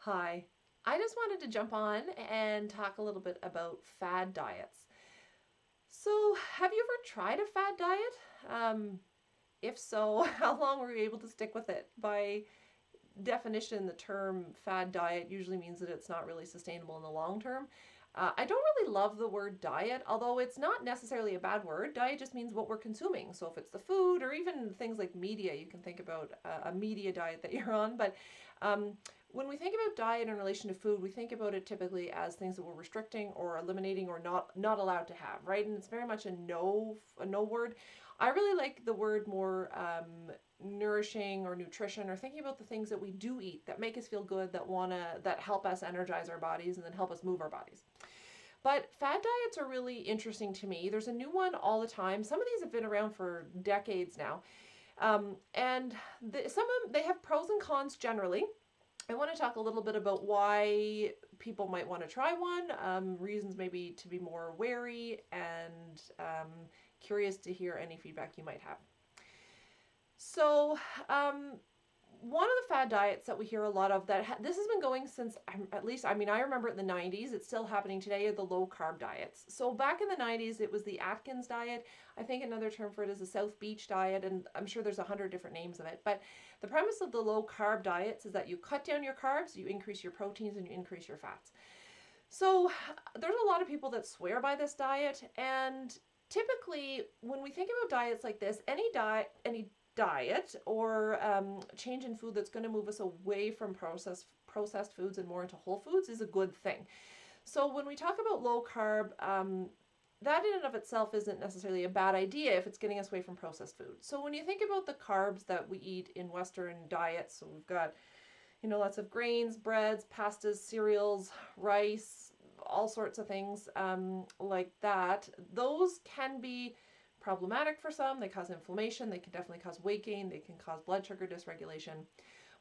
Hi, I just wanted to jump on and talk a little bit about fad diets. So, have you ever tried a fad diet? If so, how long were you able to stick with it? By definition, the term fad diet usually means that it's not really sustainable in the long term. I don't really love the word diet, although it's not necessarily a bad word. Diet just means what we're consuming. So if it's the food or even things like media, you can think about a media diet that you're on. But when we think about diet in relation to food, we think about it typically as things that we're restricting or eliminating or not allowed to have, right? And it's very much a no word. I really like the word more nourishing or nutrition, or thinking about the things that we do eat that make us feel good, that help us energize our bodies and then help us move our bodies. But fad diets are really interesting to me. There's a new one all the time. Some of these have been around for decades now. And some of them, they have pros and cons generally. I want to talk a little bit about why people might want to try one, reasons maybe to be more wary, and curious to hear any feedback you might have. So, one of the fad diets that we hear a lot of this has been going since at least, I mean, I remember it in the 90s. It's still happening today, are the low carb diets. So back in the 90s, it was the Atkins diet. I think another term for it is the South Beach diet, and I'm sure there's 100 different names of it. But the premise of the low carb diets is that you cut down your carbs, you increase your proteins, and you increase your fats. So there's a lot of people that swear by this diet, and typically when we think about diets like this, any diet or change in food that's going to move us away from processed foods and more into whole foods is a good thing. So when we talk about low carb, that in and of itself isn't necessarily a bad idea if it's getting us away from processed food. So when you think about the carbs that we eat in Western diets, so we've got lots of grains, breads, pastas, cereals, rice, all sorts of things like that. Those can be problematic for some. They cause inflammation. They can definitely cause weight gain. They can cause blood sugar dysregulation.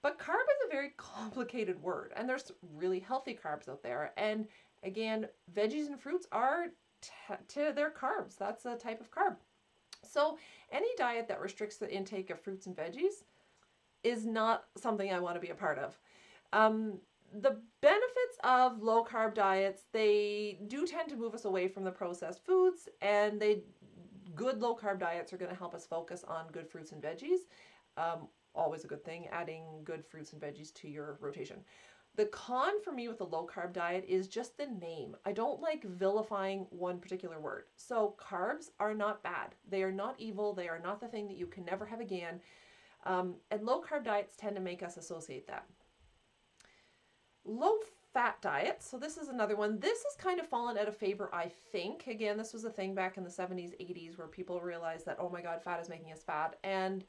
But carb is a very complicated word, and there's really healthy carbs out there. And again, veggies and fruits are they're carbs. That's a type of carb. So any diet that restricts the intake of fruits and veggies is not something I want to be a part of. The benefits of low carb diets, they do tend to move us away from the processed foods, and good low carb diets are going to help us focus on good fruits and veggies. Always a good thing, adding good fruits and veggies to your rotation. The con for me with the low carb diet is just the name. I don't like vilifying one particular word. So carbs are not bad. They are not evil. They are not the thing that you can never have again. And low carb diets tend to make us associate that. Low fat diets. So this is another one. This has kind of fallen out of favor, I think. Again, this was a thing back in the 70s, 80s, where people realized that, oh my God, fat is making us fat. And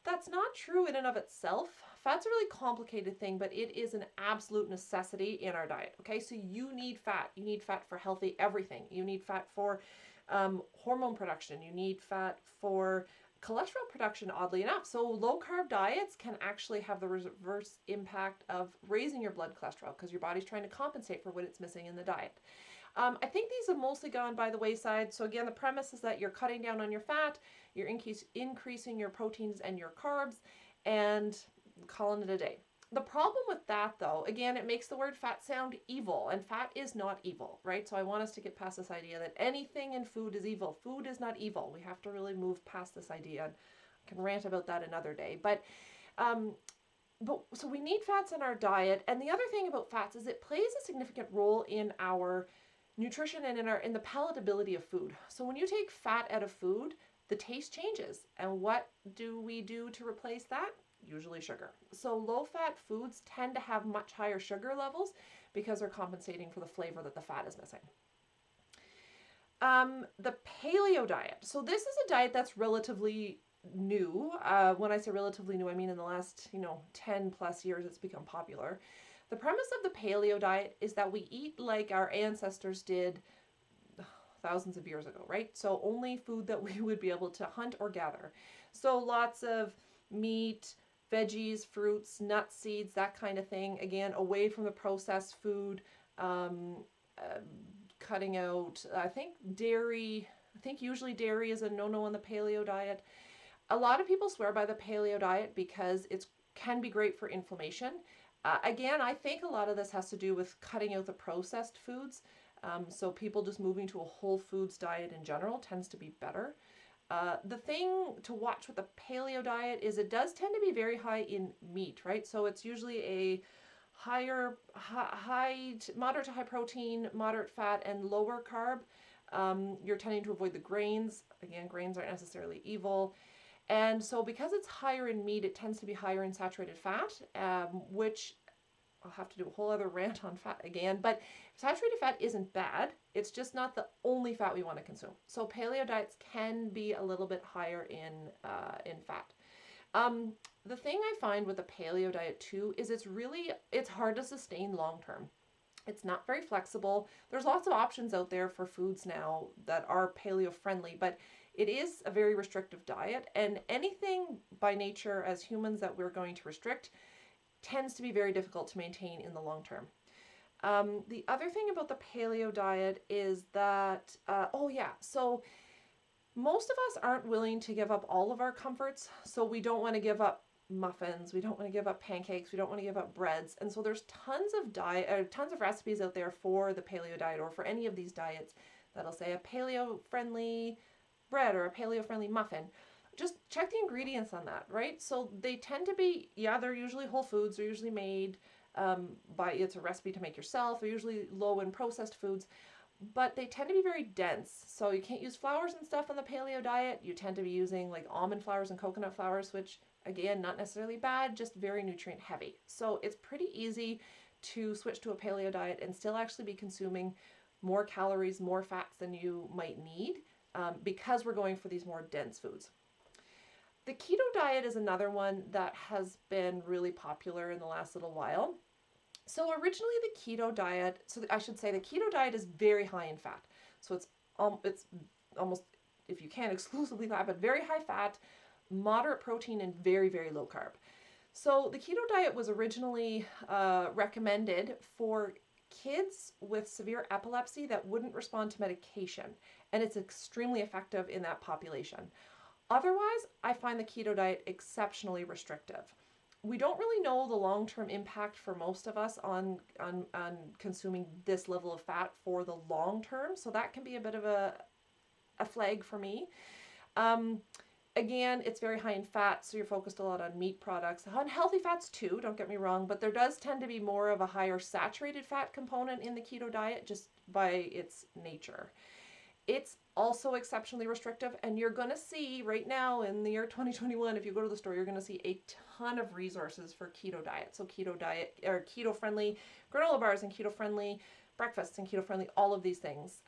that's not true in and of itself. Fat's a really complicated thing, but it is an absolute necessity in our diet. Okay, so you need fat. You need fat for healthy everything. You need fat for hormone production. You need fat for cholesterol production, oddly enough. So low carb diets can actually have the reverse impact of raising your blood cholesterol because your body's trying to compensate for what it's missing in the diet. I think these have mostly gone by the wayside. So again, the premise is that you're cutting down on your fat, you're increasing your proteins and your carbs, and calling it a day. The problem with that, though, again, it makes the word fat sound evil, and fat is not evil, right? So I want us to get past this idea that anything in food is evil. Food is not evil. We have to really move past this idea. I can rant about that another day. But so we need fats in our diet, and the other thing about fats is it plays a significant role in our nutrition and in the palatability of food. So when you take fat out of food, the taste changes. And what do we do to replace that? Usually sugar. So low-fat foods tend to have much higher sugar levels because they're compensating for the flavor that the fat is missing. The paleo diet. So this is a diet that's relatively new. When I say relatively new, I mean in the last 10 plus years it's become popular. The premise of the paleo diet is that we eat like our ancestors did thousands of years ago, right? So only food that we would be able to hunt or gather. So lots of meat, veggies, fruits, nuts, seeds, that kind of thing. Again, away from the processed food, cutting out, I think dairy. I think usually dairy is a no-no on the paleo diet. A lot of people swear by the paleo diet because it can be great for inflammation. Again, I think a lot of this has to do with cutting out the processed foods. So people just moving to a whole foods diet in general tends to be better. The thing to watch with the paleo diet is it does tend to be very high in meat, right? So it's usually a moderate to high protein, moderate fat, and lower carb. You're tending to avoid the grains. Again, grains aren't necessarily evil. And so because it's higher in meat, it tends to be higher in saturated fat, which I'll have to do a whole other rant on fat again, but saturated fat isn't bad. It's just not the only fat we want to consume. So paleo diets can be a little bit higher in fat. The thing I find with the paleo diet too is it's hard to sustain long term. It's not very flexible. There's lots of options out there for foods now that are paleo friendly, but it is a very restrictive diet, and anything by nature as humans that we're going to restrict tends to be very difficult to maintain in the long term. The other thing about the paleo diet is that, so most of us aren't willing to give up all of our comforts. So we don't want to give up muffins, we don't want to give up pancakes, we don't want to give up breads. And so there's tons of recipes out there for the paleo diet or for any of these diets that'll say a paleo friendly bread or a paleo friendly muffin. Just check the ingredients on that, right? So they tend to be, they're usually whole foods. They're usually made it's a recipe to make yourself. They're usually low in processed foods, but they tend to be very dense. So you can't use flours and stuff on the paleo diet. You tend to be using like almond flours and coconut flours, which again, not necessarily bad, just very nutrient heavy. So it's pretty easy to switch to a paleo diet and still actually be consuming more calories, more fats than you might need because we're going for these more dense foods. The keto diet is another one that has been really popular in the last little while. So originally the keto diet, the keto diet is very high in fat. So it's almost, if you can, exclusively fat, but very high fat, moderate protein, and very, very low carb. So the keto diet was originally recommended for kids with severe epilepsy that wouldn't respond to medication, and it's extremely effective in that population. Otherwise, I find the keto diet exceptionally restrictive. We don't really know the long-term impact for most of us on consuming this level of fat for the long term, so that can be a bit of a flag for me. Again, it's very high in fat, so you're focused a lot on meat products. On healthy fats too, don't get me wrong, but there does tend to be more of a higher saturated fat component in the keto diet just by its nature. It's also exceptionally restrictive, and you're going to see right now in the year 2021, if you go to the store, you're going to see a ton of resources for keto diet. So keto diet or keto friendly granola bars and keto friendly breakfasts and keto friendly, all of these things.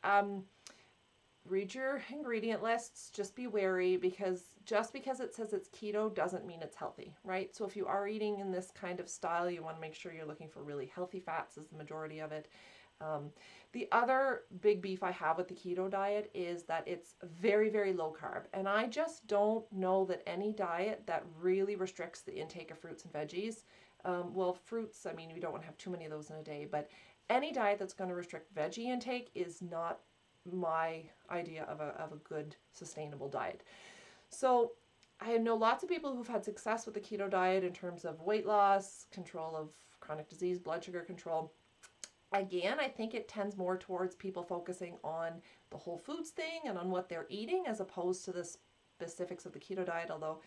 Read your ingredient lists, just be wary, because just because it says it's keto doesn't mean it's healthy, right? So if you are eating in this kind of style, you want to make sure you're looking for really healthy fats as the majority of it. The other big beef I have with the keto diet is that it's very, very low carb. And I just don't know that any diet that really restricts the intake of fruits and veggies, fruits, I mean, we don't want to have too many of those in a day, but any diet that's going to restrict veggie intake is not my idea of a good sustainable diet. So I know lots of people who've had success with the keto diet in terms of weight loss, control of chronic disease, blood sugar control. Again, I think it tends more towards people focusing on the whole foods thing and on what they're eating as opposed to the specifics of the keto diet, although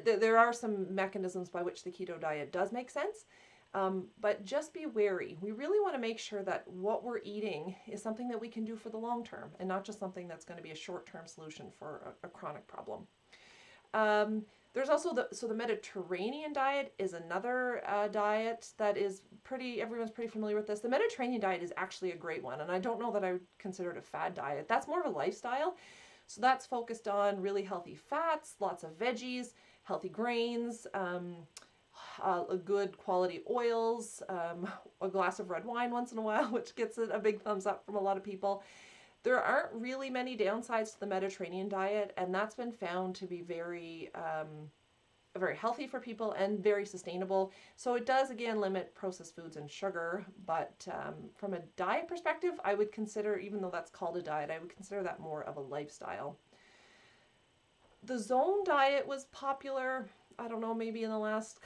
there are some mechanisms by which the keto diet does make sense. But just be wary. We really want to make sure that what we're eating is something that we can do for the long term and not just something that's going to be a short-term solution for a chronic problem. There's also the Mediterranean diet is another diet that is everyone's pretty familiar with this. The Mediterranean diet is actually a great one, and I don't know that I would consider it a fad diet. That's more of a lifestyle. So that's focused on really healthy fats, lots of veggies, healthy grains, good quality oils, a glass of red wine once in a while, which gets a big thumbs up from a lot of people. There aren't really many downsides to the Mediterranean diet, and that's been found to be very healthy for people and very sustainable. So it does, again, limit processed foods and sugar, but from a diet perspective, I would consider, even though that's called a diet, I would consider that more of a lifestyle. The zone diet was popular, I don't know, maybe in the last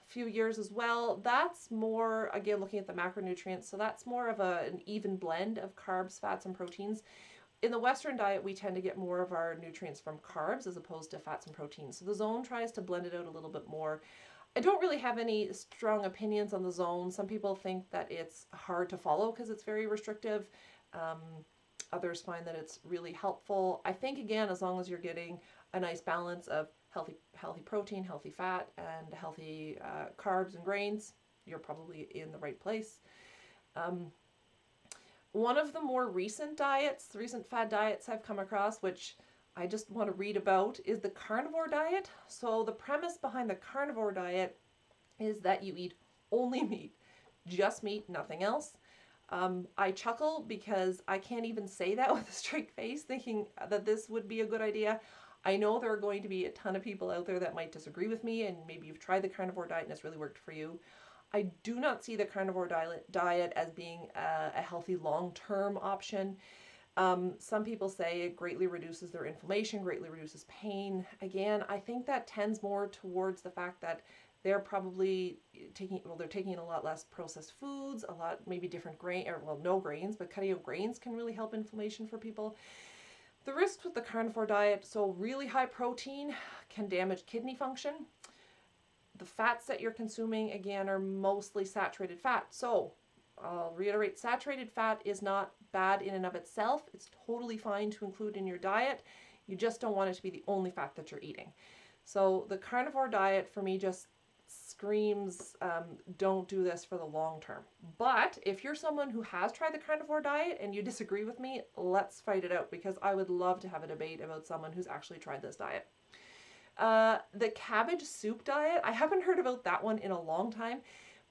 few years as well. That's more, again, looking at the macronutrients. So that's more of an even blend of carbs, fats, and proteins. In the Western diet, we tend to get more of our nutrients from carbs as opposed to fats and proteins. So the zone tries to blend it out a little bit more. I don't really have any strong opinions on the zone. Some people think that it's hard to follow because it's very restrictive. Others find that it's really helpful. I think, again, as long as you're getting a nice balance of healthy protein, healthy fat, and healthy carbs and grains, you're probably in the right place. One of the more recent fad diets I've come across, which I just want to read about, is the carnivore diet. So the premise behind the carnivore diet is that you eat only meat, just meat, nothing else. I chuckle because I can't even say that with a straight face, thinking that this would be a good idea. I know there are going to be a ton of people out there that might disagree with me, and maybe you've tried the carnivore diet and it's really worked for you. I do not see the carnivore diet as being a healthy long-term option. Some people say it greatly reduces their inflammation, greatly reduces pain. Again, I think that tends more towards the fact that they're probably taking a lot less processed foods, a lot maybe different no grains, but cutting out grains can really help inflammation for people. The risks with the carnivore diet, so really high protein can damage kidney function. The fats that you're consuming, again, are mostly saturated fat. So I'll reiterate, saturated fat is not bad in and of itself. It's totally fine to include in your diet. You just don't want it to be the only fat that you're eating. So the carnivore diet for me just screams, don't do this for the long term. But if you're someone who has tried the carnivore diet and you disagree with me, let's fight it out, because I would love to have a debate about someone who's actually tried this diet. The cabbage soup diet, I haven't heard about that one in a long time,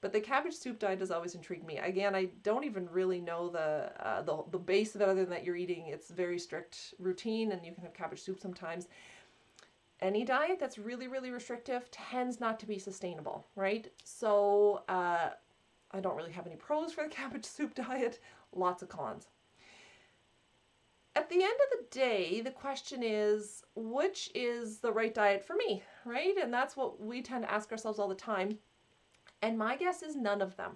but the cabbage soup diet has always intrigued me. Again, I don't even really know the base of it other than that you're eating. It's very strict routine, and you can have cabbage soup sometimes. Any diet that's really, really restrictive tends not to be sustainable, right? So I don't really have any pros for the cabbage soup diet, lots of cons. At the end of the day, the question is, which is the right diet for me, right? And that's what we tend to ask ourselves all the time. And my guess is none of them.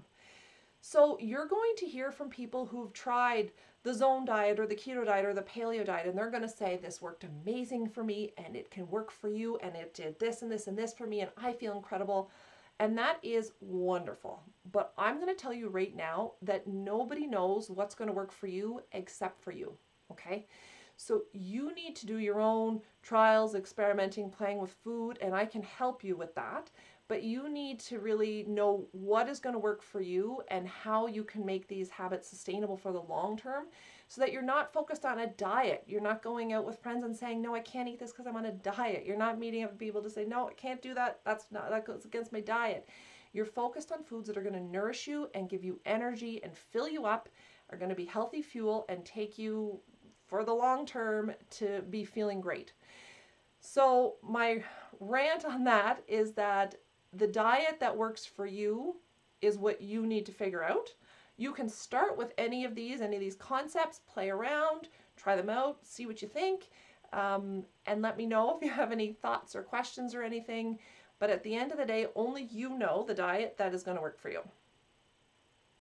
So you're going to hear from people who've tried the zone diet or the keto diet or the paleo diet, and they're going to say, this worked amazing for me, and it can work for you, and it did this and this and this for me, and I feel incredible. And that is wonderful. But I'm going to tell you right now that nobody knows what's going to work for you except for you. Okay, so you need to do your own trials, experimenting, playing with food, and I can help you with that. But you need to really know what is going to work for you and how you can make these habits sustainable for the long term, so that you're not focused on a diet. You're not going out with friends and saying, no, I can't eat this because I'm on a diet. You're not meeting up with people to say, no, I can't do that. That goes against my diet. You're focused on foods that are going to nourish you and give you energy and fill you up, are going to be healthy fuel and take you for the long term to be feeling great. So my rant on that is that the diet that works for you is what you need to figure out. You can start with any of these concepts, play around, try them out, see what you think, and let me know if you have any thoughts or questions or anything. But at the end of the day, only you know the diet that is going to work for you.